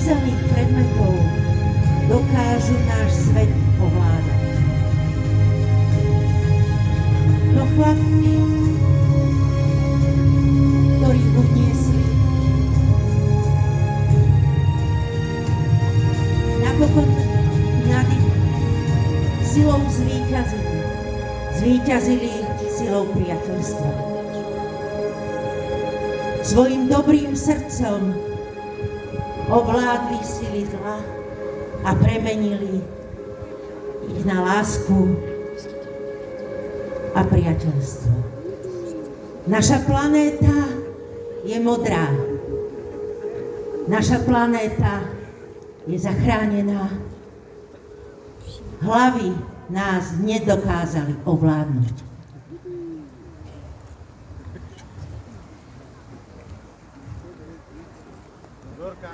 kúzelných predmetov dokážu náš svet ovládať. No chlapci, ktorí uniesli, napokon nad silou zvíťazili. Zvíťazili silou priateľstva. Svojim dobrým srdcom ovládli sily zla a premenili ich na lásku a priateľstvo. Naša planéta je modrá. Naša planéta je zachránená. Hlavy nás nedokázali ovládnuť. Dorka.